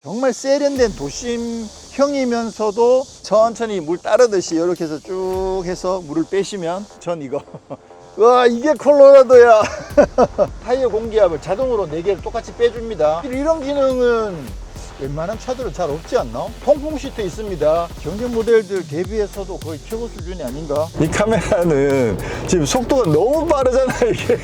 정말 세련된 도심형이면서도 천천히 물 따르듯이 이렇게 해서 쭉 해서 물을 빼시면 전 이거 와, 이게 콜로라도야. 타이어 공기압을 자동으로 4개를 똑같이 빼줍니다. 이런 기능은 웬만한 차들은 잘 없지 않나? 통풍 시트 있습니다. 경쟁 모델들 대비해서도 거의 최고 수준이 아닌가? 이 카메라는 지금 속도가 너무 빠르잖아 이게.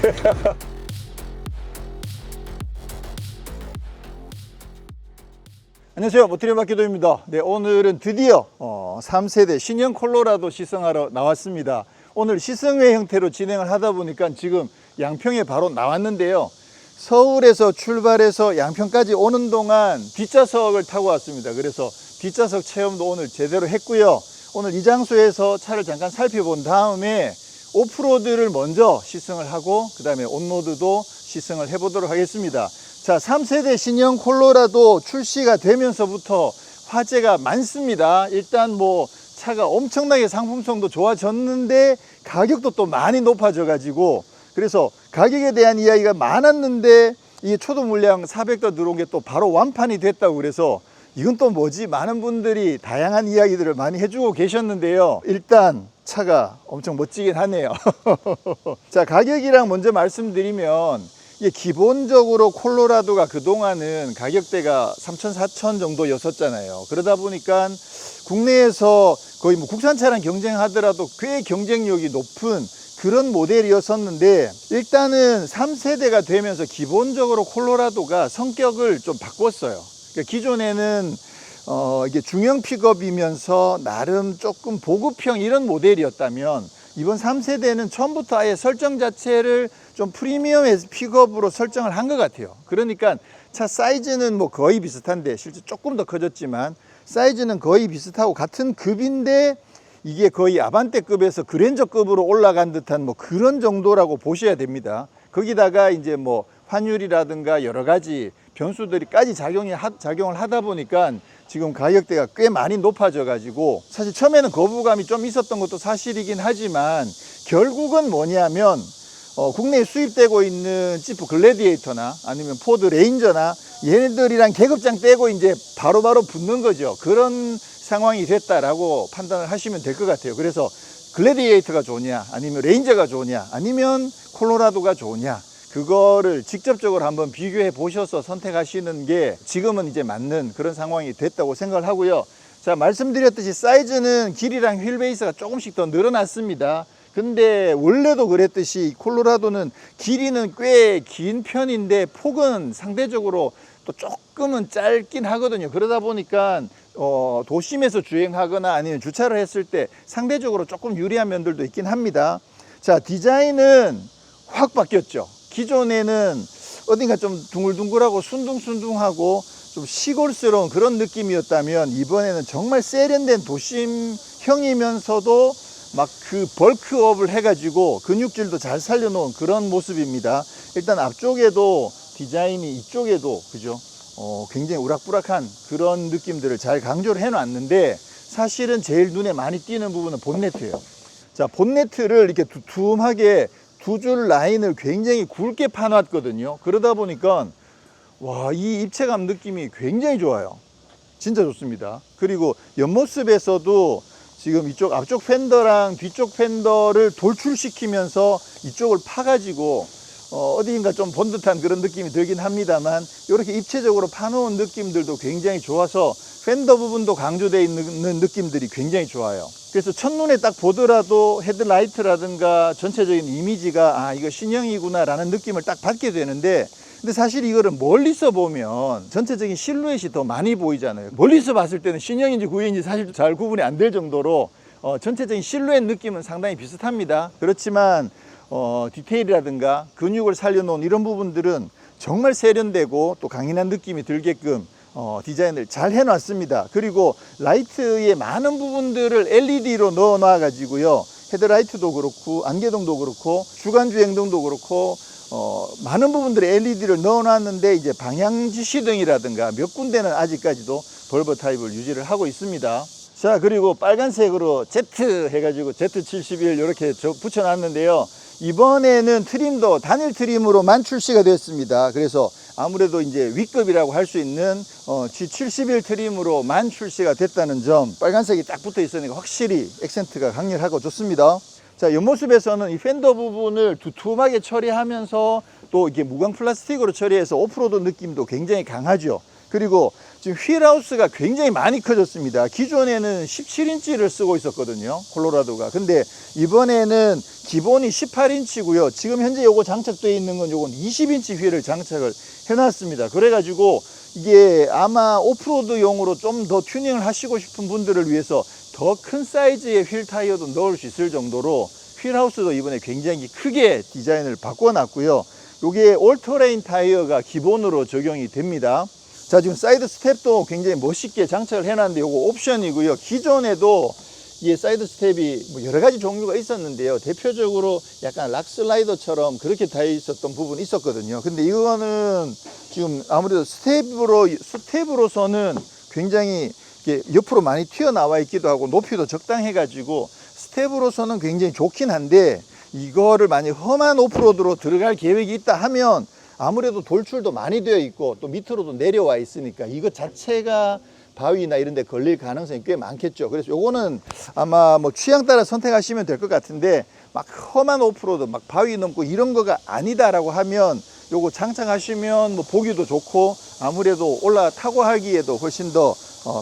안녕하세요, 모트리마키도입니다. 네, 오늘은 드디어 3세대 신형 콜로라도 시승하러 나왔습니다. 오늘 시승회 형태로 진행을 하다 보니까 지금 양평에 바로 나왔는데요. 서울에서 출발해서 양평까지 오는 동안 뒷좌석을 타고 왔습니다. 그래서 뒷좌석 체험도 오늘 제대로 했고요. 오늘 이 장소에서 차를 잠깐 살펴본 다음에 오프로드를 먼저 시승을 하고 그 다음에 온로드도 시승을 해보도록 하겠습니다. 자, 3세대 신형 콜로라도 출시가 되면서부터 화제가 많습니다. 일단 뭐 차가 엄청나게 상품성도 좋아졌는데 가격도 또 많이 높아져 가지고, 그래서 가격에 대한 이야기가 많았는데 이게 초도 물량 400도 들어온 게 또 바로 완판이 됐다고, 그래서 이건 또 뭐지? 많은 분들이 다양한 이야기들을 많이 해주고 계셨는데요. 일단 차가 엄청 멋지긴 하네요. 자, 가격이랑 먼저 말씀드리면, 이게 기본적으로 콜로라도가 그동안은 가격대가 3천, 4천 정도였었잖아요. 그러다 보니까 국내에서 거의 뭐 국산차랑 경쟁하더라도 꽤 경쟁력이 높은 그런 모델이었었는데, 일단은 3세대가 되면서 기본적으로 콜로라도가 성격을 좀 바꿨어요. 그러니까 기존에는 이게 중형 픽업이면서 나름 조금 보급형 이런 모델이었다면, 이번 3세대는 처음부터 아예 설정 자체를 좀 프리미엄 픽업으로 설정을 한 것 같아요. 그러니까 차 사이즈는 뭐 거의 비슷한데, 실제 조금 더 커졌지만 사이즈는 거의 비슷하고 같은 급인데, 이게 거의 아반떼급에서 그랜저급으로 올라간 듯한 뭐 그런 정도라고 보셔야 됩니다. 거기다가 이제 뭐 환율이라든가 여러 가지 변수들이까지 작용을 하다 보니까 지금 가격대가 꽤 많이 높아져 가지고, 사실 처음에는 거부감이 좀 있었던 것도 사실이긴 하지만, 결국은 뭐냐면 국내에 수입되고 있는 지프 글래디에이터나 아니면 포드 레인저나 얘네들이랑 계급장 떼고 이제 바로바로 붙는 거죠. 그런 상황이 됐다라고 판단을 하시면 될 것 같아요. 그래서 글래디에이터가 좋냐, 아니면 레인저가 좋냐, 아니면 콜로라도가 좋냐, 그거를 직접적으로 한번 비교해 보셔서 선택하시는 게 지금은 이제 맞는 그런 상황이 됐다고 생각을 하고요. 자, 말씀드렸듯이 사이즈는 길이랑 휠 베이스가 조금씩 더 늘어났습니다. 근데 원래도 그랬듯이 콜로라도는 길이는 꽤 긴 편인데 폭은 상대적으로 또 조금은 짧긴 하거든요. 그러다 보니까 도심에서 주행하거나 아니면 주차를 했을 때 상대적으로 조금 유리한 면들도 있긴 합니다. 자, 디자인은 확 바뀌었죠. 기존에는 어딘가 좀 둥글둥글하고 순둥순둥하고 좀 시골스러운 그런 느낌이었다면, 이번에는 정말 세련된 도심형이면서도 막 그 벌크업을 해가지고 근육질도 잘 살려놓은 그런 모습입니다. 일단 앞쪽에도 디자인이 이쪽에도 그죠? 굉장히 우락부락한 그런 느낌들을 잘 강조를 해놨는데, 사실은 제일 눈에 많이 띄는 부분은 본네트예요. 자, 본네트를 이렇게 두툼하게 두 줄 라인을 굉장히 굵게 파놨거든요. 그러다 보니까 와, 이 입체감 느낌이 굉장히 좋아요. 진짜 좋습니다. 그리고 옆모습에서도 지금 이쪽 앞쪽 팬더랑 뒤쪽 팬더를 돌출시키면서 이쪽을 파가지고 어디인가 좀 본 듯한 그런 느낌이 들긴 합니다만, 이렇게 입체적으로 파놓은 느낌들도 굉장히 좋아서 팬더 부분도 강조되어 있는 느낌들이 굉장히 좋아요. 그래서 첫눈에 딱 보더라도 헤드라이트라든가 전체적인 이미지가 이거 신형이구나 라는 느낌을 딱 받게 되는데, 근데 사실 이거를 멀리서 보면 전체적인 실루엣이 더 많이 보이잖아요. 멀리서 봤을 때는 신형인지 구형인지 사실 잘 구분이 안 될 정도로 전체적인 실루엣 느낌은 상당히 비슷합니다. 그렇지만 디테일이라든가 근육을 살려놓은 이런 부분들은 정말 세련되고 또 강인한 느낌이 들게끔 디자인을 잘 해놨습니다. 그리고 라이트의 많은 부분들을 LED로 넣어 놔 가지고요, 헤드라이트도 그렇고 안개등도 그렇고 주간주행등도 그렇고 많은 부분들에 LED를 넣어 놨는데, 이제 방향 지시등이라든가 몇 군데는 아직까지도 벌버 타입을 유지를 하고 있습니다. 자, 그리고 빨간색으로 Z 해가지고 Z71 이렇게 붙여 놨는데요, 이번에는 트림도 단일 트림으로만 출시가 됐습니다. 그래서 아무래도 이제 위급이라고 할 수 있는 G71 트림으로만 출시가 됐다는 점, 빨간색이 딱 붙어 있으니까 확실히 액센트가 강렬하고 좋습니다. 자, 옆모습에서는 이 팬더 부분을 두툼하게 처리하면서 또 이게 무광 플라스틱으로 처리해서 오프로드 느낌도 굉장히 강하죠. 그리고 지금 휠하우스가 굉장히 많이 커졌습니다. 기존에는 17인치를 쓰고 있었거든요, 콜로라도가. 근데 이번에는 기본이 18인치고요. 지금 현재 요거 장착되어 있는 건 요건 20인치 휠을 장착을 해놨습니다. 그래가지고 이게 아마 오프로드용으로 좀 더 튜닝을 하시고 싶은 분들을 위해서 더 큰 사이즈의 휠 타이어도 넣을 수 있을 정도로 휠하우스도 이번에 굉장히 크게 디자인을 바꿔놨고요. 요게 올터레인 타이어가 기본으로 적용이 됩니다. 자, 지금 사이드 스텝도 굉장히 멋있게 장착을 해놨는데 요거 옵션이고요. 기존에도 이 사이드 스텝이 뭐 여러 가지 종류가 있었는데요. 대표적으로 약간 락슬라이더처럼 그렇게 돼 있었던 부분이 있었거든요. 근데 이거는 지금 아무래도 스텝으로서는 굉장히 옆으로 많이 튀어나와 있기도 하고 높이도 적당해 가지고 스텝으로서는 굉장히 좋긴 한데, 이거를 만약 험한 오프로드로 들어갈 계획이 있다 하면 아무래도 돌출도 많이 되어 있고 또 밑으로도 내려와 있으니까 이것 자체가 바위나 이런 데 걸릴 가능성이 꽤 많겠죠. 그래서 요거는 아마 뭐 취향 따라 선택하시면 될 것 같은데, 막 험한 오프로드 막 바위 넘고 이런 거가 아니다라고 하면 요거 장착하시면 뭐 보기도 좋고 아무래도 올라타고 하기에도 훨씬 더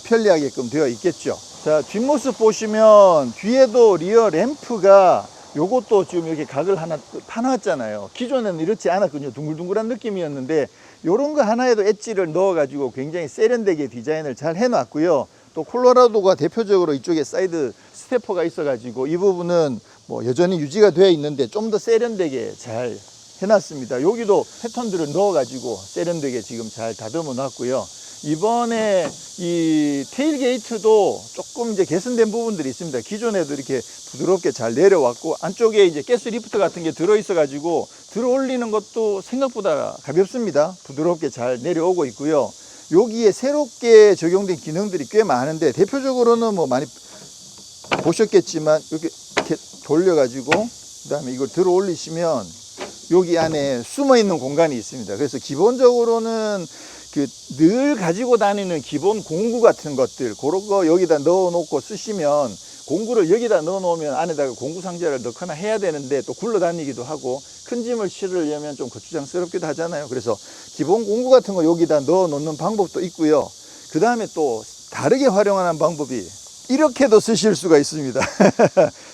편리하게끔 되어 있겠죠. 자, 뒷모습 보시면 뒤에도 리어 램프가 요것도 지금 이렇게 각을 하나 파놨잖아요. 기존에는 이렇지 않았거든요. 둥글둥글한 느낌이었는데 요런 거 하나에도 엣지를 넣어 가지고 굉장히 세련되게 디자인을 잘 해놨고요. 또 콜로라도가 대표적으로 이쪽에 사이드 스태퍼가 있어 가지고 이 부분은 뭐 여전히 유지가 되어 있는데 좀 더 세련되게 잘 해놨습니다. 여기도 패턴들을 넣어 가지고 세련되게 지금 잘 다듬어 놨고요. 이번에 이 테일게이트도 조금 이제 개선된 부분들이 있습니다. 기존에도 이렇게 부드럽게 잘 내려왔고 안쪽에 이제 가스 리프트 같은 게 들어 있어 가지고 들어 올리는 것도 생각보다 가볍습니다. 부드럽게 잘 내려오고 있고요. 여기에 새롭게 적용된 기능들이 꽤 많은데, 대표적으로는 뭐 많이 보셨겠지만 이렇게 돌려 가지고 그다음에 이걸 들어 올리시면 여기 안에 숨어 있는 공간이 있습니다. 그래서 기본적으로는 늘 가지고 다니는 기본 공구 같은 것들, 그런 거 여기다 넣어 놓고 쓰시면, 공구를 여기다 넣어 놓으면 안에다가 공구 상자를 넣거나 해야 되는데 또 굴러 다니기도 하고 큰 짐을 실으려면 좀 거추장스럽기도 하잖아요. 그래서 기본 공구 같은 거 여기다 넣어 놓는 방법도 있고요. 그 다음에 또 다르게 활용하는 방법이 이렇게도 쓰실 수가 있습니다.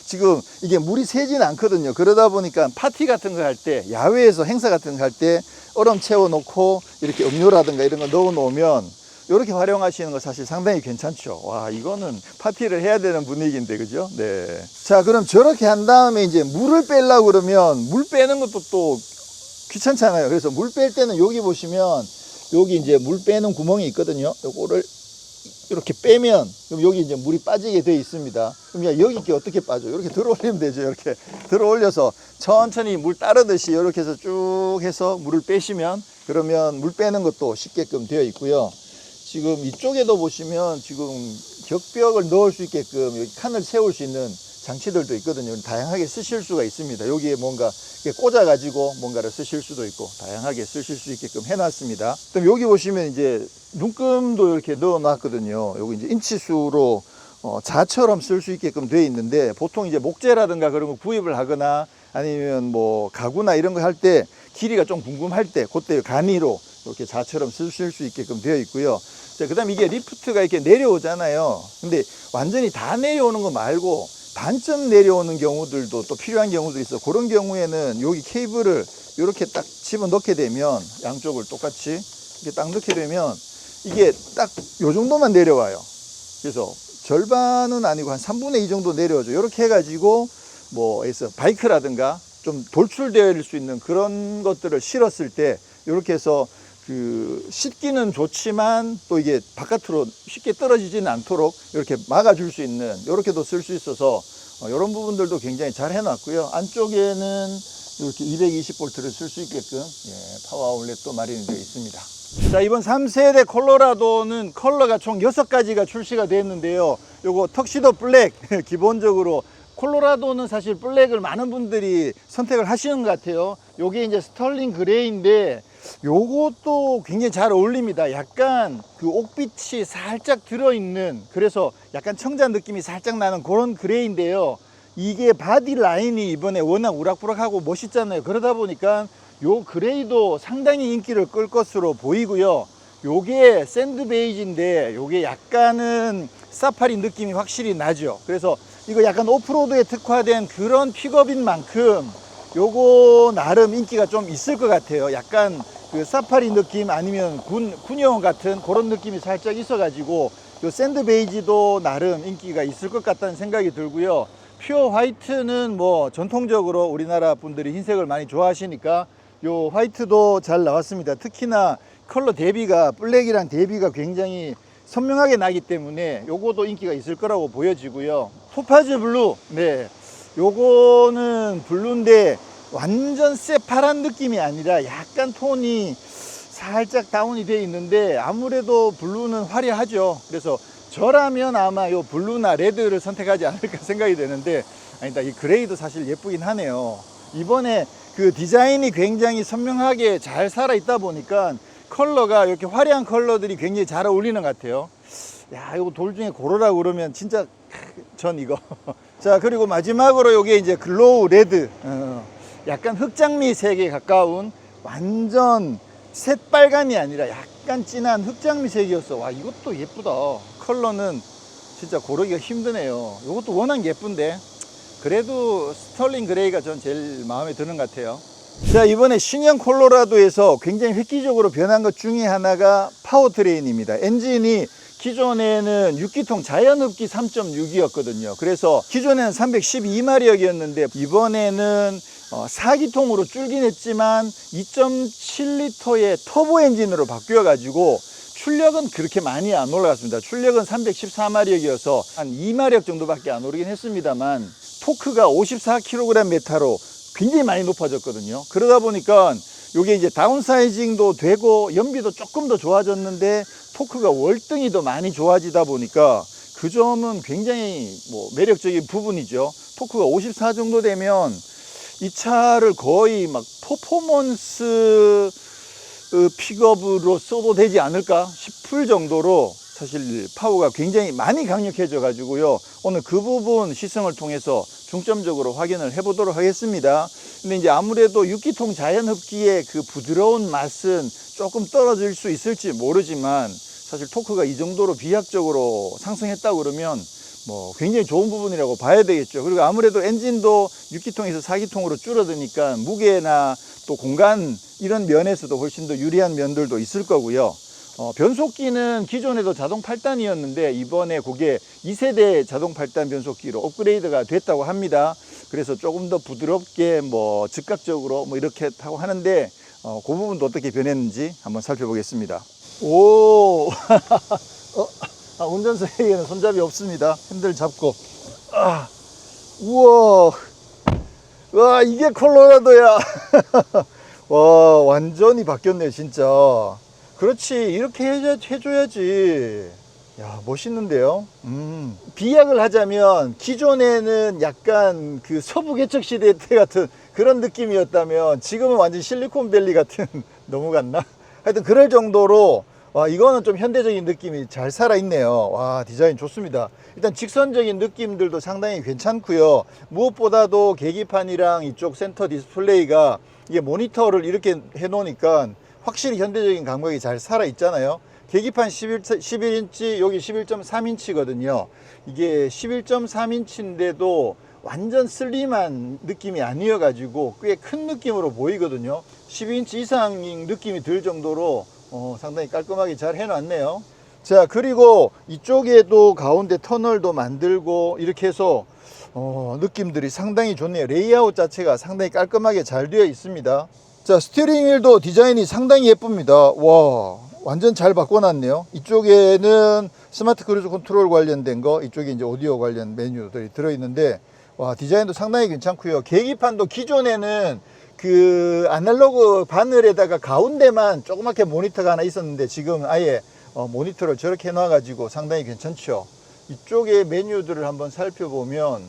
지금 이게 물이 새진 않거든요. 그러다 보니까 파티 같은 거 할 때, 야외에서 행사 같은 거 할 때 얼음 채워 놓고 이렇게 음료라든가 이런 거 넣어 놓으면 이렇게 활용하시는 거 사실 상당히 괜찮죠. 와, 이거는 파티를 해야 되는 분위기인데, 그죠? 네. 자, 그럼 저렇게 한 다음에 이제 물을 빼려고 그러면 물 빼는 것도 또 귀찮잖아요. 그래서 물 뺄 때는 여기 보시면 여기 이제 물 빼는 구멍이 있거든요. 요거를 이렇게 빼면 그럼 여기 이제 물이 빠지게 되어 있습니다. 그럼 여기 게 어떻게 빠져? 이렇게 들어 올리면 되죠. 이렇게 들어 올려서 천천히 물 따르듯이 이렇게 해서 쭉 해서 물을 빼시면, 그러면 물 빼는 것도 쉽게끔 되어 있고요. 지금 이쪽에도 보시면 지금 격벽을 넣을 수 있게끔 여기 칸을 세울 수 있는 장치들도 있거든요. 다양하게 쓰실 수가 있습니다. 여기에 뭔가 꽂아 가지고 뭔가를 쓰실 수도 있고 다양하게 쓰실 수 있게끔 해놨습니다. 그럼 여기 보시면 이제 눈금도 이렇게 넣어 놨거든요. 여기 이제 인치수로 자처럼 쓸 수 있게끔 되어 있는데, 보통 이제 목재라든가 그런 거 구입을 하거나 아니면 뭐 가구나 이런 거 할 때 길이가 좀 궁금할 때 그때 간이로 이렇게 자처럼 쓰실 수 있게끔 되어 있고요. 자, 그다음 이게 리프트가 이렇게 내려오잖아요. 근데 완전히 다 내려오는 거 말고 반쯤 내려오는 경우들도 또 필요한 경우도 있어. 그런 경우에는 여기 케이블을 이렇게 딱 집어 넣게 되면, 양쪽을 똑같이 이렇게 딱 넣게 되면 이게 딱 요 정도만 내려와요. 그래서 절반은 아니고 한 3분의 2 정도 내려오죠. 이렇게 해가지고 뭐 해서 바이크라든가 좀 돌출될 수 있는 그런 것들을 실었을 때 이렇게 해서 씻기는 좋지만 또 이게 바깥으로 쉽게 떨어지지는 않도록 이렇게 막아줄 수 있는, 이렇게도 쓸 수 있어서 이런 부분들도 굉장히 잘 해놨고요. 안쪽에는 이렇게 220V를 쓸 수 있게끔 파워 아울렛도 마련이 되어 있습니다. 자, 이번 3세대 콜로라도는 컬러가 총 6가지가 출시가 되었는데요. 요거 턱시도 블랙 기본적으로 콜로라도는 사실 블랙을 많은 분들이 선택을 하시는 것 같아요. 요게 이제 스털링 그레이인데 요것도 굉장히 잘 어울립니다. 약간 그 옥빛이 살짝 들어있는, 그래서 약간 청자 느낌이 살짝 나는 그런 그레이인데요. 이게 바디 라인이 이번에 워낙 우락부락하고 멋있잖아요. 그러다 보니까 요 그레이도 상당히 인기를 끌 것으로 보이고요. 요게 샌드 베이지인데 요게 약간은 사파리 느낌이 확실히 나죠. 그래서 이거 약간 오프로드에 특화된 그런 픽업인 만큼 요거 나름 인기가 좀 있을 것 같아요. 약간 그 사파리 느낌 아니면 군용 같은 그런 느낌이 살짝 있어 가지고 요 샌드 베이지도 나름 인기가 있을 것 같다는 생각이 들고요. 퓨어 화이트는 뭐 전통적으로 우리나라 분들이 흰색을 많이 좋아하시니까 요 화이트도 잘 나왔습니다. 특히나 컬러 대비가 블랙이랑 대비가 굉장히 선명하게 나기 때문에 요거도 인기가 있을 거라고 보여지고요. 토파즈 블루, 네, 요거는 블루인데 완전 새파란 느낌이 아니라 약간 톤이 살짝 다운이 되어 있는데 아무래도 블루는 화려하죠. 그래서 저라면 아마 요 블루나 레드를 선택하지 않을까 생각이 되는데, 아니다, 이 그레이도 사실 예쁘긴 하네요. 이번에 그 디자인이 굉장히 선명하게 잘 살아 있다 보니까 컬러가 이렇게 화려한 컬러들이 굉장히 잘 어울리는 것 같아요. 야, 이거 돌 중에 고르라고 그러면 진짜 전 이거. 자, 그리고 마지막으로 요게 이제 글로우 레드, 약간 흑장미 색에 가까운 완전 새빨간이 아니라 약간 진한 흑장미 색이었어. 와, 이것도 예쁘다. 컬러는 진짜 고르기가 힘드네요. 이것도 워낙 예쁜데 그래도 스털링 그레이가 전 제일 마음에 드는 것 같아요. 자, 이번에 신형 콜로라도에서 굉장히 획기적으로 변한 것 중에 하나가 파워트레인입니다. 엔진이 기존에는 6기통 자연흡기 3.6이었거든요. 그래서 기존에는 312마력이었는데 이번에는 4기통으로 줄긴 했지만 2.7L의 터보 엔진으로 바뀌어 가지고 출력은 그렇게 많이 안 올라갔습니다. 출력은 314마력이어서 한 2마력 정도밖에 안 오르긴 했습니다만 토크가 54kgm로 굉장히 많이 높아졌거든요. 그러다 보니까 이게 이제 다운사이징도 되고 연비도 조금 더 좋아졌는데 토크가 월등히 더 많이 좋아지다 보니까 그 점은 굉장히 뭐 매력적인 부분이죠. 토크가 54 정도 되면 이 차를 거의 막 퍼포먼스 픽업으로 써도 되지 않을까 싶을 정도로 사실 파워가 굉장히 많이 강력해져 가지고요. 오늘 그 부분 시승을 통해서 중점적으로 확인을 해 보도록 하겠습니다. 근데 이제 아무래도 6기통 자연흡기의 그 부드러운 맛은 조금 떨어질 수 있을지 모르지만 사실 토크가 이 정도로 비약적으로 상승했다 그러면 뭐 굉장히 좋은 부분이라고 봐야 되겠죠. 그리고 아무래도 엔진도 6기통에서 4기통으로 줄어드니까 무게나 또 공간 이런 면에서도 훨씬 더 유리한 면들도 있을 거고요. 변속기는 기존에도 자동 8단이었는데 이번에 그게 2세대 자동 8단 변속기로 업그레이드가 됐다고 합니다. 그래서 조금 더 부드럽게 뭐 즉각적으로 뭐 이렇게 타고 하는데 그 부분도 어떻게 변했는지 한번 살펴보겠습니다. 오, 운전석에는 손잡이 없습니다. 핸들 잡고. 우와, 와, 이게 콜로라도야. 와, 완전히 바뀌었네요, 진짜. 그렇지, 이렇게 해줘야지. 야, 멋있는데요. 비약을 하자면 기존에는 약간 그 서부 개척 시대 때 같은 그런 느낌이었다면 지금은 완전 실리콘밸리 같은 너무 같나? 하여튼 그럴 정도로 와, 이거는 좀 현대적인 느낌이 잘 살아있네요. 와, 디자인 좋습니다. 일단 직선적인 느낌들도 상당히 괜찮고요. 무엇보다도 계기판이랑 이쪽 센터 디스플레이가 이게 모니터를 이렇게 해놓으니까 확실히 현대적인 감각이 잘 살아있잖아요. 계기판 11인치, 여기 11.3인치거든요. 이게 11.3인치인데도 완전 슬림한 느낌이 아니어가지고 꽤 큰 느낌으로 보이거든요. 12인치 이상인 느낌이 들 정도로 상당히 깔끔하게 잘 해놨네요. 자, 그리고 이쪽에도 가운데 터널도 만들고 이렇게 해서 느낌들이 상당히 좋네요. 레이아웃 자체가 상당히 깔끔하게 잘 되어 있습니다. 자, 스티어링 휠도 디자인이 상당히 예쁩니다. 와, 완전 잘 바꿔놨네요. 이쪽에는 스마트 크루즈 컨트롤 관련된 거, 이쪽에 이제 오디오 관련 메뉴들이 들어있는데, 와, 디자인도 상당히 괜찮고요. 계기판도 기존에는 그 아날로그 바늘에다가 가운데만 조그맣게 모니터가 하나 있었는데 지금 아예 모니터를 저렇게 해놔 가지고 상당히 괜찮죠. 이쪽에 메뉴들을 한번 살펴보면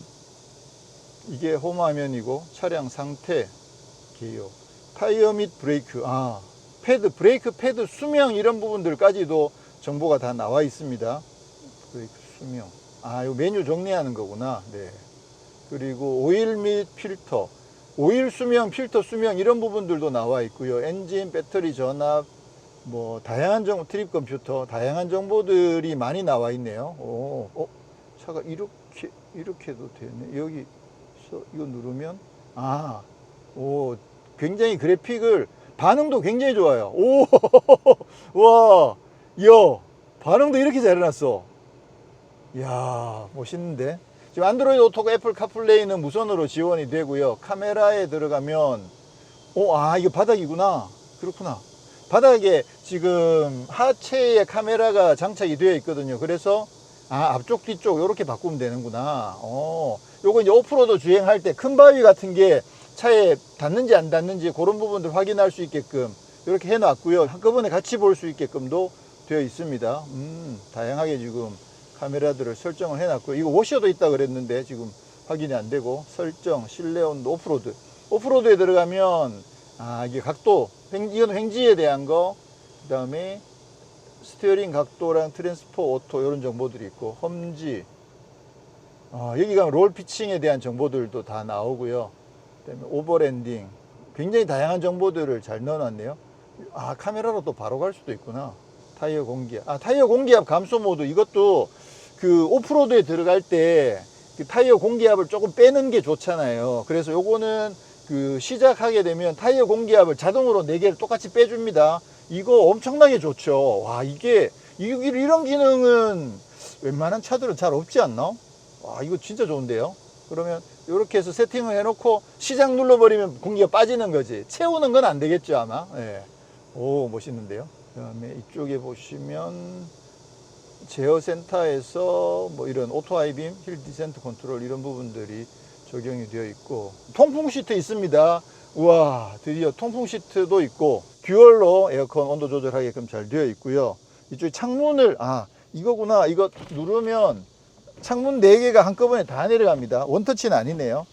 이게 홈화면이고 차량 상태, 개요, 타이어 및 브레이크, 패드, 브레이크 패드 수명 이런 부분들까지도 정보가 다 나와 있습니다. 브레이크 수명, 요 메뉴 정리하는 거구나. 네. 그리고 오일 및 필터, 오일 수명, 필터 수명 이런 부분들도 나와 있고요. 엔진, 배터리 전압, 뭐 다양한 정보, 트립 컴퓨터, 다양한 정보들이 많이 나와 있네요. 차가 이렇게도 되네. 여기서 이거 누르면 굉장히 그래픽을, 반응도 굉장히 좋아요. 와, 반응도 이렇게 잘 해놨어. 이야, 멋있는데. 지금 안드로이드 오토가 애플 카플레이는 무선으로 지원이 되고요. 카메라에 들어가면 이거 바닥이구나. 그렇구나. 바닥에 지금 하체에 카메라가 장착이 되어 있거든요. 그래서 앞쪽 뒤쪽 이렇게 바꾸면 되는구나. 요거 이제 오프로드 주행할 때 큰 바위 같은 게 차에 닿는지 안 닿는지 그런 부분들 확인할 수 있게끔 이렇게 해놨고요. 한꺼번에 같이 볼 수 있게끔도 되어 있습니다. 다양하게 지금 카메라들을 설정을 해놨고, 이거 워셔도 있다 그랬는데 지금 확인이 안 되고, 설정, 실내 온도, 오프로드. 오프로드에 들어가면 이게 각도, 이건 횡지에 대한 거, 그 다음에 스티어링 각도랑 트랜스포 오토 이런 정보들이 있고, 험지, 여기 가면 롤 피칭에 대한 정보들도 다 나오고요. 그다음에 오버랜딩, 굉장히 다양한 정보들을 잘 넣어놨네요. 카메라로 또 바로 갈 수도 있구나. 타이어 공기압, 타이어 공기압 감소 모드, 이것도 그 오프로드에 들어갈 때 그 타이어 공기압을 조금 빼는 게 좋잖아요. 그래서 요거는 그 시작하게 되면 타이어 공기압을 자동으로 4개를 똑같이 빼줍니다. 이거 엄청나게 좋죠. 이런 기능은 웬만한 차들은 잘 없지 않나? 이거 진짜 좋은데요. 그러면 이렇게 해서 세팅을 해놓고 시작 눌러버리면 공기가 빠지는 거지. 채우는 건 안 되겠죠, 아마. 네. 멋있는데요. 그 다음에 이쪽에 보시면 제어센터에서 뭐 이런 오토 하이빔, 힐 디센트 컨트롤 이런 부분들이 적용이 되어 있고, 통풍 시트 있습니다. 우와, 드디어 통풍 시트도 있고, 듀얼로 에어컨 온도 조절하게끔 잘 되어 있고요. 이쪽에 창문을, 이거구나. 이거 누르면 창문 4개가 한꺼번에 다 내려갑니다. 원터치는 아니네요.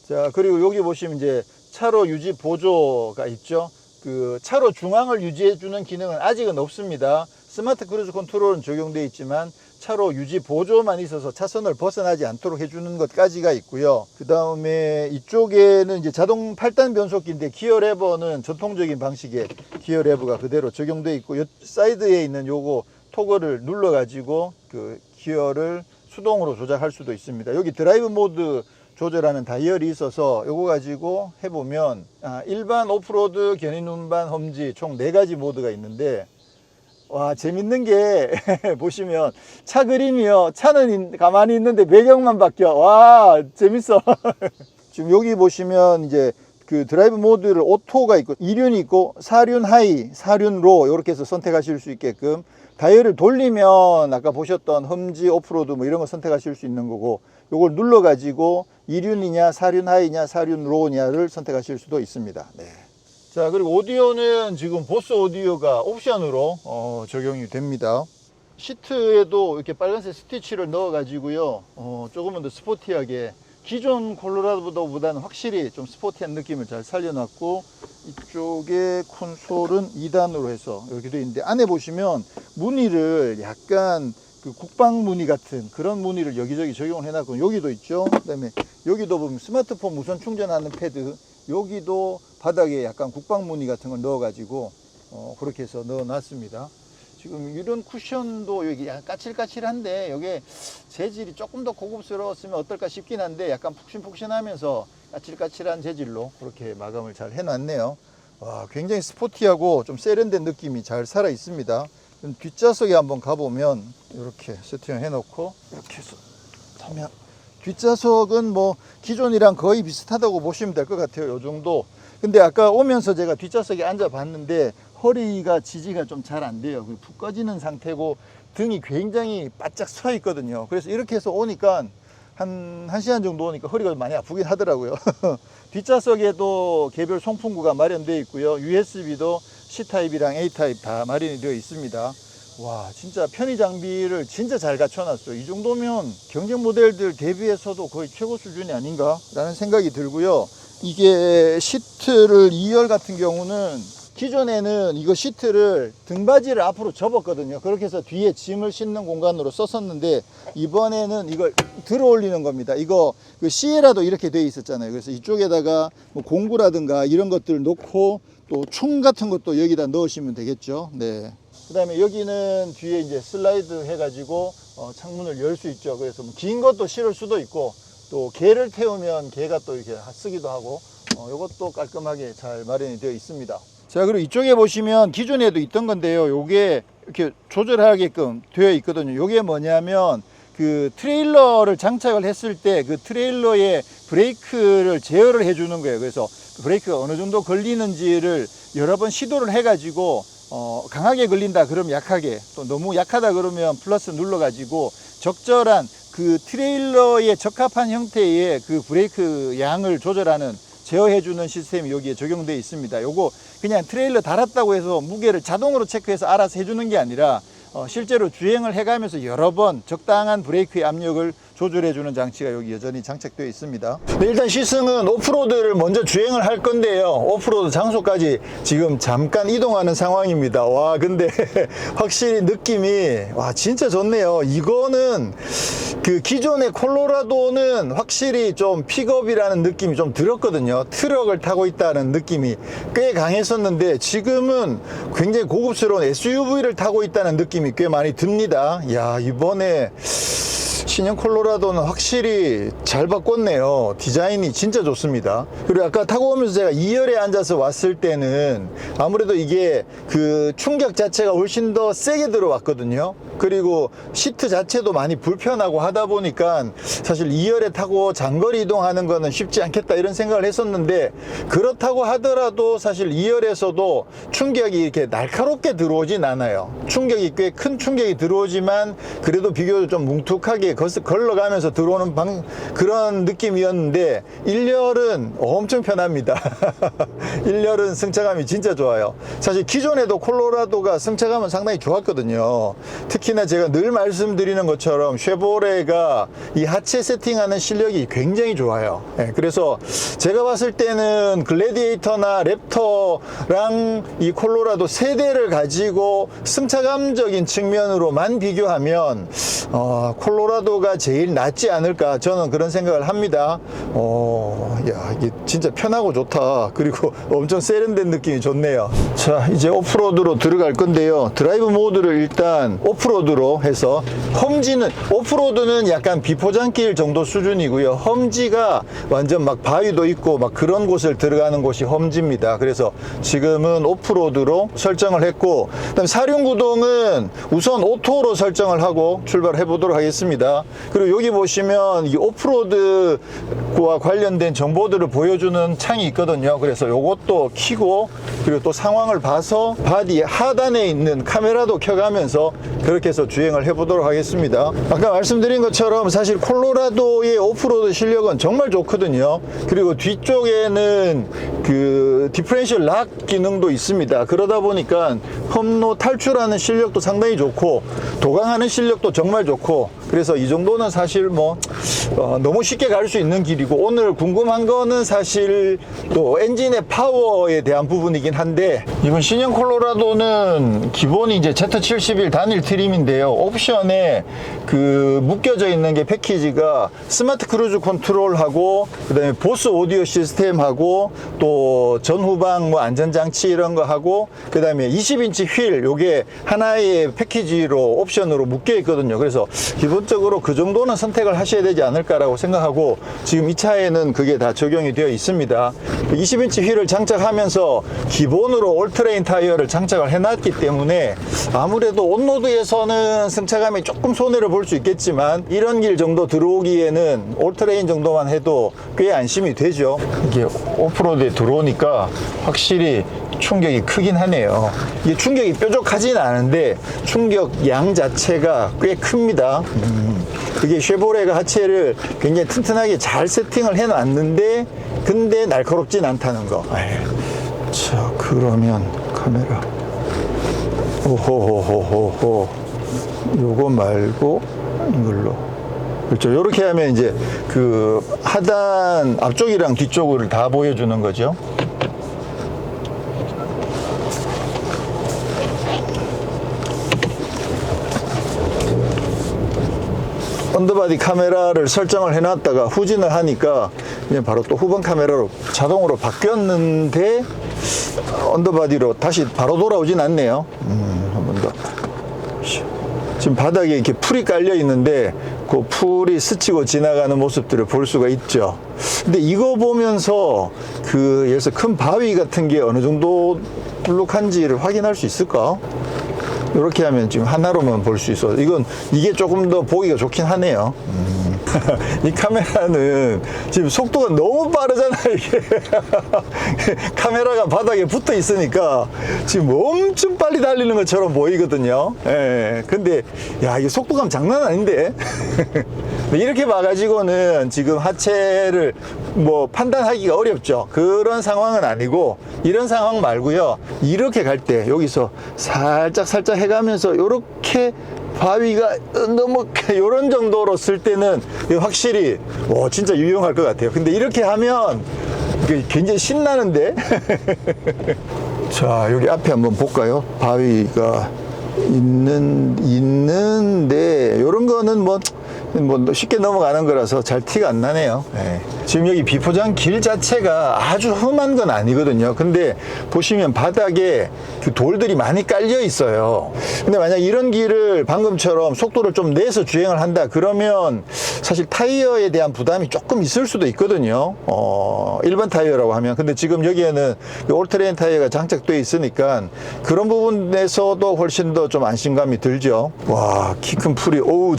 자, 그리고 여기 보시면 이제 차로 유지 보조가 있죠. 그 차로 중앙을 유지해 주는 기능은 아직은 없습니다. 스마트 크루즈 컨트롤은 적용되어 있지만 차로 유지 보조만 있어서 차선을 벗어나지 않도록 해주는 것까지가 있고요. 그 다음에 이쪽에는 이제 자동 8단 변속기인데 기어 레버는 전통적인 방식의 기어 레버가 그대로 적용되어 있고, 사이드에 있는 요거 토글을 눌러 가지고 그 기어를 수동으로 조작할 수도 있습니다. 여기 드라이브 모드 조절하는 다이얼이 있어서 요거 가지고 해보면 일반, 오프로드, 견인 운반, 험지 총 4가지 모드가 있는데, 재밌는 게 보시면 차 그림이요. 차는 가만히 있는데 배경만 바뀌어. 재밌어. 지금 여기 보시면 이제 그 드라이브 모드를 오토가 있고, 2륜이 있고, 4륜 하이, 4륜 로 이렇게 해서 선택하실 수 있게끔, 다이얼을 돌리면 아까 보셨던 험지, 오프로드 뭐 이런 거 선택하실 수 있는 거고, 요걸 눌러 가지고 2륜이냐 4륜 하이냐 4륜 로냐를 선택하실 수도 있습니다. 네. 자, 그리고 오디오는 지금 보스 오디오가 옵션으로 적용이 됩니다. 시트에도 이렇게 빨간색 스티치를 넣어 가지고요, 조금은 더 스포티하게, 기존 콜로라도보다는 확실히 좀 스포티한 느낌을 잘 살려놨고, 이쪽에 콘솔은 2단으로 해서 이렇게 되어 있는데, 안에 보시면 무늬를 약간 그 국방 무늬 같은 그런 무늬를 여기저기 적용을 해놨고, 여기도 있죠. 그 다음에 여기도 보면 스마트폰 무선 충전하는 패드, 여기도 바닥에 약간 국방 무늬 같은 걸 넣어 가지고 그렇게 해서 넣어 놨습니다. 지금 이런 쿠션도 여기 약간 까칠까칠한데, 이게 재질이 조금 더 고급스러웠으면 어떨까 싶긴 한데, 약간 푹신푹신하면서 까칠까칠한 재질로 그렇게 마감을 잘 해놨네요. 굉장히 스포티하고 좀 세련된 느낌이 잘 살아 있습니다. 뒷좌석에 한번 가보면 이렇게 세팅을 해놓고 이렇게 해서 타면, 뒷좌석은 뭐 기존이랑 거의 비슷하다고 보시면 될 것 같아요. 요 정도. 근데 아까 오면서 제가 뒷좌석에 앉아 봤는데 허리가 지지가 좀 잘 안 돼요. 푹 꺼지는 상태고 등이 굉장히 바짝 서 있거든요. 그래서 이렇게 해서 오니까 한 1시간 정도 오니까 허리가 많이 아프긴 하더라고요. 뒷좌석에도 개별 송풍구가 마련되어 있고요. USB도 C타입이랑 A타입 다 마련이 되어 있습니다. 와, 진짜 편의 장비를 진짜 잘 갖춰놨어요. 이 정도면 경쟁 모델들 대비해서도 거의 최고 수준이 아닌가 라는 생각이 들고요. 이게 시트를 2열 같은 경우는 기존에는 이거 시트를 등받이를 앞으로 접었거든요. 그렇게 해서 뒤에 짐을 싣는 공간으로 썼었는데 이번에는 이걸 들어 올리는 겁니다. 이거 그 시에라도 이렇게 돼 있었잖아요. 그래서 이쪽에다가 뭐 공구라든가 이런 것들을 놓고 또 총 같은 것도 여기다 넣으시면 되겠죠. 네. 그 다음에 여기는 뒤에 이제 슬라이드 해가지고 창문을 열 수 있죠. 그래서 뭐 긴 것도 실을 수도 있고 또 개를 태우면 개가 또 이렇게 쓰기도 하고 이것도 깔끔하게 잘 마련이 되어 있습니다. 자, 그리고 이쪽에 보시면 기존에도 있던 건데요. 요게 이렇게 조절하게끔 되어 있거든요. 요게 뭐냐면 그 트레일러를 장착을 했을 때 그 트레일러의 브레이크를 제어를 해주는 거예요. 그래서 브레이크가 어느 정도 걸리는지를 여러 번 시도를 해가지고 강하게 걸린다 그러면 약하게, 또 너무 약하다 그러면 플러스 눌러가지고 적절한 그 트레일러에 적합한 형태의 그 브레이크 양을 조절하는, 제어해주는 시스템이 여기에 적용되어 있습니다. 요거 그냥 트레일러 달았다고 해서 무게를 자동으로 체크해서 알아서 해주는 게 아니라 실제로 주행을 해가면서 여러 번 적당한 브레이크의 압력을 조절해주는 장치가 여기 여전히 장착되어 있습니다. 네, 일단 시승은 오프로드를 먼저 주행을 할 건데요. 오프로드 장소까지 지금 잠깐 이동하는 상황입니다. 와, 근데 확실히 느낌이 와 진짜 좋네요. 이거는 그 기존의 콜로라도는 확실히 좀 픽업이라는 느낌이 좀 들었거든요. 트럭을 타고 있다는 느낌이 꽤 강했었는데 지금은 굉장히 고급스러운 SUV를 타고 있다는 느낌이 꽤 많이 듭니다. 야, 이번에 신형 콜로라도는 확실히 잘 바꿨네요. 디자인이 진짜 좋습니다. 그리고 아까 타고 오면서 제가 2열에 앉아서 왔을 때는 아무래도 이게 그 충격 자체가 훨씬 더 세게 들어왔거든요. 그리고 시트 자체도 많이 불편하고 하다 보니까 사실 2열에 타고 장거리 이동하는 거는 쉽지 않겠다 이런 생각을 했었는데, 그렇다고 하더라도 사실 2열에서도 충격이 이렇게 날카롭게 들어오진 않아요. 충격이 꽤 큰 충격이 들어오지만 그래도 비교적 좀 뭉툭하게 걸러가면서 들어오는 그런 느낌이었는데 1열은 엄청 편합니다. 1열은 승차감이 진짜 좋아요. 사실 기존에도 콜로라도가 승차감은 상당히 좋았거든요. 특히나 제가 늘 말씀드리는 것처럼 쉐보레가 이 하체 세팅하는 실력이 굉장히 좋아요. 네, 그래서 제가 봤을 때는 글래디에이터나 랩터랑 이 콜로라도 세대를 가지고 승차감적인 측면으로만 비교하면 콜로라도가 제일 낫지 않을까, 저는 그런 생각을 합니다. 야, 이게 진짜 편하고 좋다. 그리고 엄청 세련된 느낌이 좋네요. 자, 이제 오프로드로 들어갈 건데요. 드라이브 모드를 일단 오프로드로 해서, 오프로드는 약간 비포장길 정도 수준이고요. 험지가 완전 막 바위도 있고 막 그런 곳을 들어가는 곳이 험지입니다. 그래서 지금은 오프로드로 설정을 했고, 그다음 사륜구동은 우선 오토로 설정을 하고 출발해 보도록 하겠습니다. 그리고 여기 보시면 이 오프로드와 관련된 정보들을 보여주는 창이 있거든요. 그래서 요것도 켜고, 그리고 또 상황을 봐서 바디 하단에 있는 카메라도 켜가면서 그렇게 해서 주행을 해보도록 하겠습니다. 아까 말씀드린 것처럼 사실 콜로라도의 오프로드 실력은 정말 좋거든요. 그리고 뒤쪽에는 그 디퍼런셜 락 기능도 있습니다. 그러다 보니까 험로 탈출하는 실력도 상당히 좋고 도강하는 실력도 정말 좋고, 그래서 이 정도는 사실 뭐 너무 쉽게 갈 수 있는 길이고, 오늘 궁금한 거는 사실 또 엔진의 파워에 대한 부분이긴 한데, 이번 신형 콜로라도는 기본이 이제 Z71 단일 트림인데요. 옵션에 그 묶여져 있는 게 패키지가 스마트 크루즈 컨트롤하고 그다음에 보스 오디오 시스템하고 또 전후방 뭐 안전장치 이런 거 하고 그다음에 20인치 휠, 요게 하나의 패키지로 옵션으로 묶여 있거든요. 그래서 기본적으로 그 정도는 선택을 하셔야 되지 않을까라고 생각하고, 지금 이 차에는 그게 다 적용이 되어 있습니다. 20인치 휠을 장착하면서 기본으로 올트레인 타이어를 장착을 해놨기 때문에 아무래도 온로드에서는 승차감이 조금 손해를 볼 수 있겠지만 이런 길 정도 들어오기에는 올트레인 정도만 해도 꽤 안심이 되죠. 이게 오프로드에 들어오니까 확실히 충격이 크긴 하네요. 이게 충격이 뾰족하진 않은데 충격 양 자체가 꽤 큽니다. 그게 쉐보레가 하체를 굉장히 튼튼하게 잘 세팅을 해놨는데 근데 날카롭진 않다는 거. 자, 그러면 카메라 오호호호호호. 요거 말고 이걸로. 그렇죠. 이렇게 하면 이제 그 하단 앞쪽이랑 뒤쪽을 다 보여주는 거죠. 언더바디 카메라를 설정을 해놨다가 후진을 하니까 그냥 바로 또 후방 카메라로 자동으로 바뀌었는데 언더바디로 다시 바로 돌아오진 않네요. 한 번 더. 지금 바닥에 이렇게 풀이 깔려 있는데 그 풀이 스치고 지나가는 모습들을 볼 수가 있죠. 근데 이거 보면서 그 예를 들어서 큰 바위 같은 게 어느 정도 불룩한지를 확인할 수 있을까? 이렇게 하면 지금 하나로만 볼 수 있어. 이게 조금 더 보기가 좋긴 하네요. 이 카메라는 지금 속도가 너무 빠르잖아, 이게. 카메라가 바닥에 붙어 있으니까 지금 엄청 빨리 달리는 것처럼 보이거든요. 예. 근데, 야, 이게 속도감 장난 아닌데? 이렇게 봐가지고는 지금 하체를 뭐 판단하기가 어렵죠. 그런 상황은 아니고, 이런 상황 말고요. 이렇게 갈 때, 여기서 살짝 해가면서, 이렇게 바위가 너무 이런 정도로 쓸 때는 확실히 진짜 유용할 것 같아요. 근데 이렇게 하면 굉장히 신나는데. 자, 여기 앞에 한번 볼까요? 바위가 있는데 이런 거는 뭐 쉽게 넘어가는 거라서 잘 티가 안 나네요. 네. 지금 여기 비포장 길 자체가 아주 험한 건 아니거든요. 근데 보시면 바닥에 그 돌들이 많이 깔려 있어요. 근데 만약 이런 길을 방금처럼 속도를 좀 내서 주행을 한다 그러면 사실 타이어에 대한 부담이 조금 있을 수도 있거든요. 일반 타이어라고 하면. 근데 지금 여기에는 올트레인 타이어가 장착되어 있으니까 그런 부분에서도 훨씬 더 좀 안심감이 들죠. 와, 키 큰 풀이, 오우,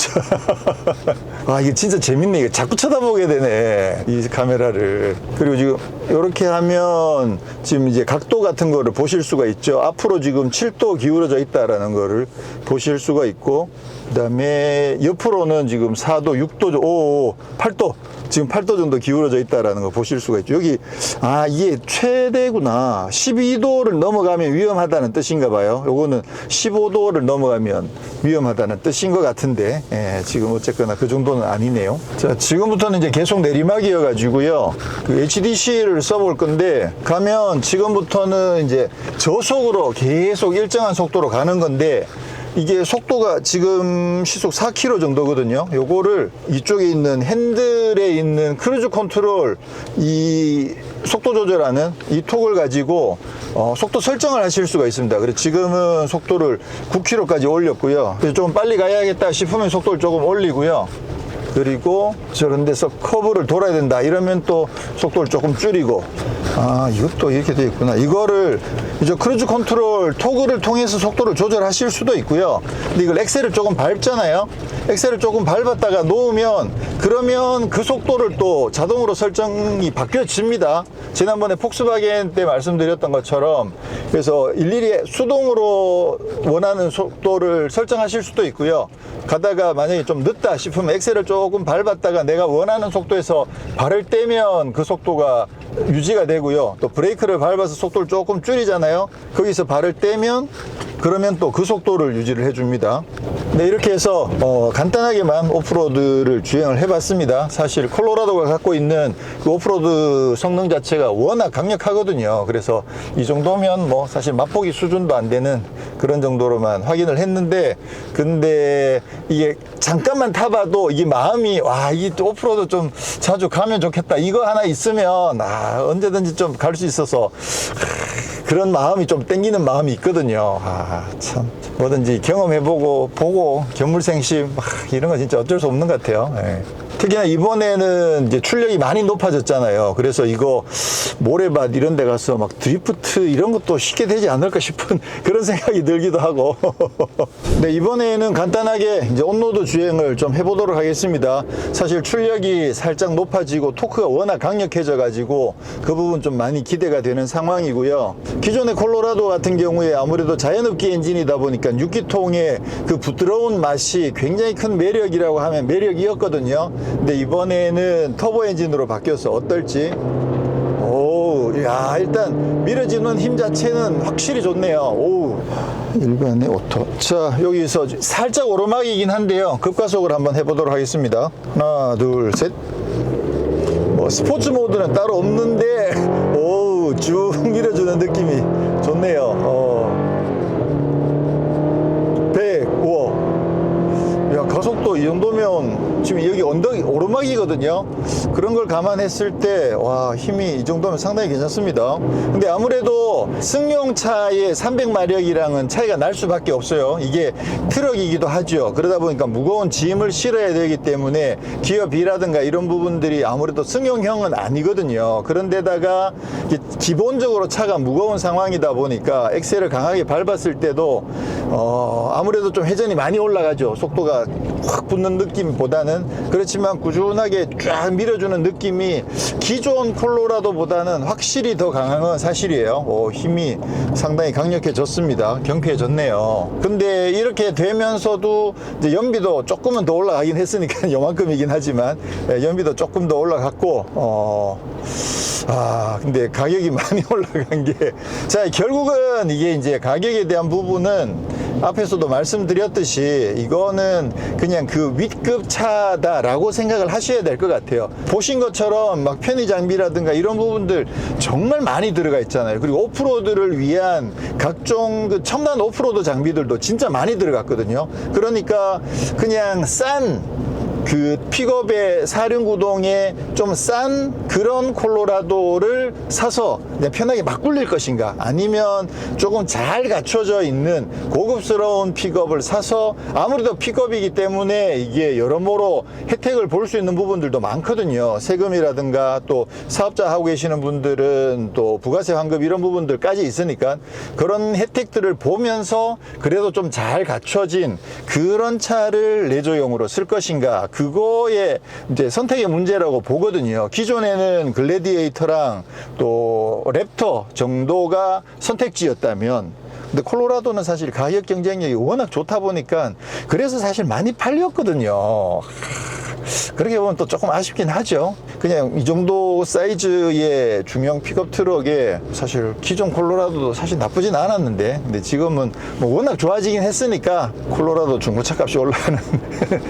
아, 이게 진짜 재밌네. 이게 자꾸 쳐다보게 되네, 이 카메라를. 그리고 지금 이렇게 하면 지금 이제 각도 같은 거를 보실 수가 있죠. 앞으로 지금 7도 기울어져 있다라는 거를 보실 수가 있고, 그 다음에 옆으로는 지금 4도, 6도, 8도, 지금 8도 정도 기울어져 있다라는 거 보실 수가 있죠. 여기, 이게 최대구나. 12도를 넘어가면 위험하다는 뜻인가 봐요. 요거는 15도를 넘어가면 위험하다는 뜻인 것 같은데, 지금 어쨌거나 그 정도는 아니네요. 자, 지금부터는 이제 계속 내리막이어 가지고요. 그 HDC를 써볼 건데, 가면 지금부터는 이제 저속으로 계속 일정한 속도로 가는 건데, 이게 속도가 지금 시속 4km 정도거든요. 요거를 이쪽에 있는 핸들에 있는 크루즈 컨트롤 이 속도 조절하는 이 톡을 가지고 속도 설정을 하실 수가 있습니다. 그래서 지금은 속도를 9km까지 올렸고요. 그래서 좀 빨리 가야겠다 싶으면 속도를 조금 올리고요. 그리고 저런 데서 커브를 돌아야 된다 이러면 또 속도를 조금 줄이고, 이것도 이렇게 되어 있구나. 이거를 이제 크루즈 컨트롤 토글을 통해서 속도를 조절하실 수도 있고요. 근데 이걸 엑셀을 조금 밟잖아요. 엑셀을 조금 밟았다가 놓으면 그러면 그 속도를 또 자동으로 설정이 바뀌어집니다. 지난번에 폭스바겐 때 말씀드렸던 것처럼, 그래서 일일이 수동으로 원하는 속도를 설정하실 수도 있고요. 가다가 만약에 좀 늦다 싶으면 엑셀을 조금 밟았다가 내가 원하는 속도에서 발을 떼면 그 속도가 유지가 되고요. 또 브레이크를 밟아서 속도를 조금 줄이잖아요. 거기서 발을 떼면 그러면 또 그 속도를 유지를 해줍니다. 네, 이렇게 해서 간단하게만 오프로드를 주행을 해봤습니다. 사실 콜로라도가 갖고 있는 그 오프로드 성능 자체가 워낙 강력하거든요. 그래서 이 정도면 뭐 사실 맛보기 수준도 안 되는 그런 정도로만 확인을 했는데, 근데 이게 잠깐만 타봐도 이게 마음이, 이 오프로드 좀 자주 가면 좋겠다, 이거 하나 있으면 언제든지 좀 갈 수 있어서 그런 마음이 좀 땡기는 마음이 있거든요. 참 뭐든지 경험해보고 보고 견물생심 이런 거 진짜 어쩔 수 없는 것 같아요. 특히나 이번에는 이제 출력이 많이 높아졌잖아요. 그래서 이거 모래밭 이런 데 가서 막 드리프트 이런 것도 쉽게 되지 않을까 싶은 그런 생각이 들기도 하고. 네, 이번에는 간단하게 이제 온로드 주행을 좀 해보도록 하겠습니다. 사실 출력이 살짝 높아지고 토크가 워낙 강력해져 가지고 그 부분 좀 많이 기대가 되는 상황이고요. 기존의 콜로라도 같은 경우에 아무래도 자연흡기 엔진이다 보니까 6기통의 그 부드러운 맛이 굉장히 큰 매력이라고 하면 매력이었거든요. 근데 이번에는 터보 엔진으로 바뀌어서 어떨지. 야, 일단 밀어주는 힘 자체는 확실히 좋네요. 오, 일반의 오토. 자, 여기서 살짝 오르막이긴 한데요. 급가속을 한번 해보도록 하겠습니다. 하나, 둘, 셋. 뭐 스포츠 모드는 따로 없는데, 오, 쭉 밀어주는 느낌이 좋네요. 100, 우와. 야, 가속도 이 정도면 지금 여기 언덕이 오르막이거든요. 그런 걸 감안했을 때, 와, 힘이 이 정도면 상당히 괜찮습니다. 근데 아무래도 승용차의 300마력이랑은 차이가 날 수밖에 없어요. 이게 트럭이기도 하죠. 그러다 보니까 무거운 짐을 실어야 되기 때문에 기어비라든가 이런 부분들이 아무래도 승용형은 아니거든요. 그런데다가 기본적으로 차가 무거운 상황이다 보니까 엑셀을 강하게 밟았을 때도 아무래도 좀 회전이 많이 올라가죠. 속도가 확 붙는 느낌보다는. 그렇지만 꾸준하게 쫙 밀어주는 느낌이 기존 콜로라도보다는 확실히 더 강한 건 사실이에요. 힘이 상당히 강력해졌습니다. 경쾌해졌네요. 근데 이렇게 되면서도 이제 연비도 조금은 더 올라가긴 했으니까 요만큼이긴 하지만 연비도 조금 더 올라갔고 근데 가격이 많이 올라간 게, 자, 결국은 이게 이제 가격에 대한 부분은 앞에서도 말씀드렸듯이 이거는 그냥 그 윗급 차다라고 생각을 하셔야 될 것 같아요. 보신 것처럼 막 편의 장비라든가 이런 부분들 정말 많이 들어가 있잖아요. 그리고 오프로드를 위한 각종 그 첨단 오프로드 장비들도 진짜 많이 들어갔거든요. 그러니까 그냥 그 픽업의 사륜구동에 좀 싼 그런 콜로라도를 사서 그냥 편하게 막 굴릴 것인가, 아니면 조금 잘 갖춰져 있는 고급스러운 픽업을 사서, 아무래도 픽업이기 때문에 이게 여러모로 혜택을 볼 수 있는 부분들도 많거든요. 세금이라든가 또 사업자 하고 계시는 분들은 또 부가세 환급 이런 부분들까지 있으니까 그런 혜택들을 보면서 그래도 좀 잘 갖춰진 그런 차를 내조용으로 쓸 것인가, 그거의 이제 선택의 문제라고 보거든요. 기존에는 글래디에이터랑 또 랩터 정도가 선택지였다면, 근데 콜로라도는 사실 가격 경쟁력이 워낙 좋다 보니까 그래서 사실 많이 팔렸거든요. 그렇게 보면 또 조금 아쉽긴 하죠. 그냥 이 정도 사이즈의 중형 픽업 트럭에 사실 기존 콜로라도도 사실 나쁘진 않았는데, 근데 지금은 뭐 워낙 좋아지긴 했으니까 콜로라도 중고차 값이 올라가는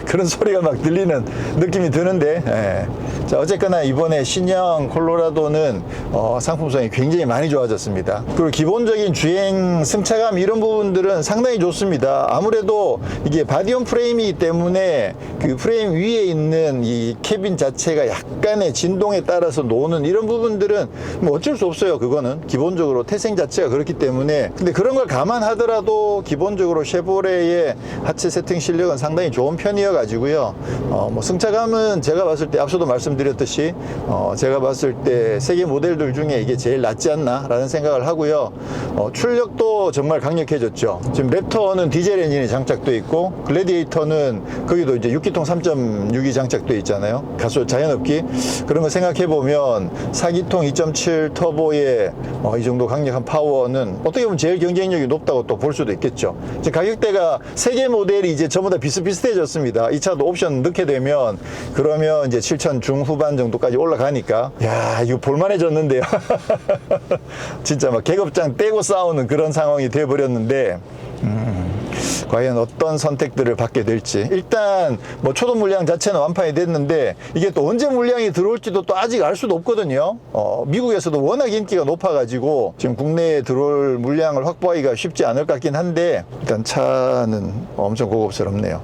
그런 소리가 막 들리는 느낌이 드는데, 자, 어쨌거나 이번에 신형 콜로라도는 상품성이 굉장히 많이 좋아졌습니다. 그리고 기본적인 주행 승차감 이런 부분들은 상당히 좋습니다. 아무래도 이게 바디온 프레임이기 때문에 그 프레임 위에 있는 이 캐빈 자체가 약간의 진동에 따라서 노는 이런 부분들은 뭐 어쩔 수 없어요. 그거는 기본적으로 태생 자체가 그렇기 때문에. 근데 그런 걸 감안하더라도 기본적으로 쉐보레의 하체 세팅 실력은 상당히 좋은 편이어 가지고요. 뭐 승차감은 제가 봤을 때 앞서도 말씀드렸듯이 제가 봤을 때 세계 모델들 중에 이게 제일 낫지 않나 라는 생각을 하고요. 출력도 정말 강력해졌죠. 지금 랩터는 디젤 엔진이 장착되어 있고, 글래디에이터는 거기도 이제 6기통 3.6이 장착되어 있잖아요. 가솔 자연흡기. 그런 거 생각해보면 4기통 2.7 터보의 이 정도 강력한 파워는 어떻게 보면 제일 경쟁력이 높다고 또 볼 수도 있겠죠. 이제 가격대가 세계 모델이 이제 전부 다 비슷비슷해졌습니다. 이 차도 옵션 넣게 되면 그러면 이제 7천 중후반 정도까지 올라가니까, 야, 이거 볼만해졌는데요. 진짜 막 계급장 떼고 싸우는 그런 상황이 돼버렸는데, 과연 어떤 선택들을 받게 될지. 일단 뭐 초도 물량 자체는 완판이 됐는데 이게 또 언제 물량이 들어올지도 또 아직 알 수도 없거든요. 미국에서도 워낙 인기가 높아가지고 지금 국내에 들어올 물량을 확보하기가 쉽지 않을 것 같긴 한데, 일단 차는 엄청 고급스럽네요.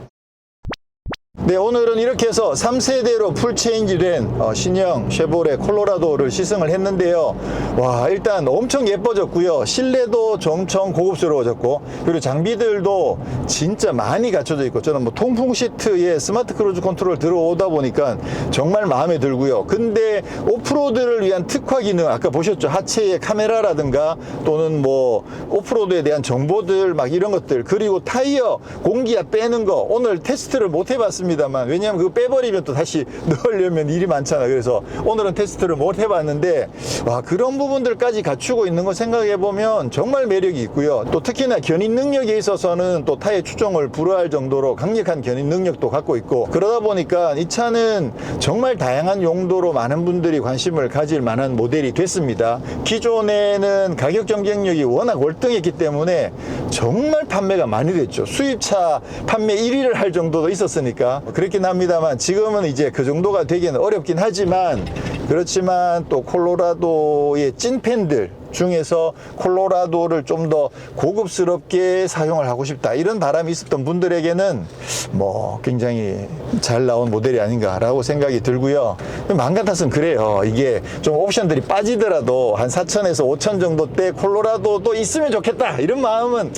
네, 오늘은 이렇게 해서 3세대로 풀 체인지된 신형 쉐보레 콜로라도를 시승을 했는데요. 와, 일단 엄청 예뻐졌고요. 실내도 엄청 고급스러워졌고, 그리고 장비들도 진짜 많이 갖춰져 있고, 저는 뭐 통풍 시트에 스마트 크루즈 컨트롤 들어오다 보니까 정말 마음에 들고요. 근데 오프로드를 위한 특화 기능, 아까 보셨죠? 하체의 카메라라든가 또는 뭐 오프로드에 대한 정보들 막 이런 것들, 그리고 타이어 공기압 빼는 거 오늘 테스트를 못 해봤습니다. 있습니다만, 왜냐하면 그거 빼버리면 또 다시 넣으려면 일이 많잖아. 그래서 오늘은 테스트를 못 해봤는데, 와, 그런 부분들까지 갖추고 있는 거 생각해보면 정말 매력이 있고요. 또 특히나 견인 능력에 있어서는 또 타의 추종을 불허할 정도로 강력한 견인 능력도 갖고 있고, 그러다 보니까 이 차는 정말 다양한 용도로 많은 분들이 관심을 가질 만한 모델이 됐습니다. 기존에는 가격 경쟁력이 워낙 월등했기 때문에 정말 판매가 많이 됐죠. 수입차 판매 1위를 할 정도도 있었으니까 그렇긴 합니다만, 지금은 이제 그 정도가 되기는 어렵긴 하지만, 그렇지만 또 콜로라도의 찐팬들 중에서 콜로라도를 좀 더 고급스럽게 사용을 하고 싶다, 이런 바람이 있었던 분들에게는 뭐 굉장히 잘 나온 모델이 아닌가라고 생각이 들고요. 마음 같아서는 그래요. 이게 좀 옵션들이 빠지더라도 한 4천에서 5천 정도 대 콜로라도도 있으면 좋겠다, 이런 마음은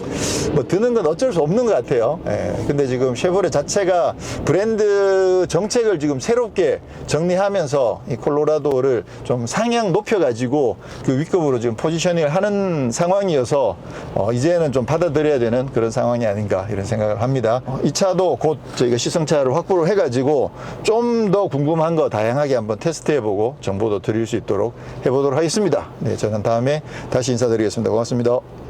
뭐 드는 건 어쩔 수 없는 것 같아요. 예. 근데 지금 쉐보레 자체가 브랜드 정책을 지금 새롭게 정리하면서 이 콜로라도를 좀 상향 높여가지고 그 위급으로 지금 포지셔닝을 하는 상황이어서 이제는 좀 받아들여야 되는 그런 상황이 아닌가, 이런 생각을 합니다. 이 차도 곧 저희가 시승차를 확보를 해가지고 좀 더 궁금한 거 다양하게 한번 테스트해보고 정보도 드릴 수 있도록 해보도록 하겠습니다. 네, 저는 다음에 다시 인사드리겠습니다. 고맙습니다.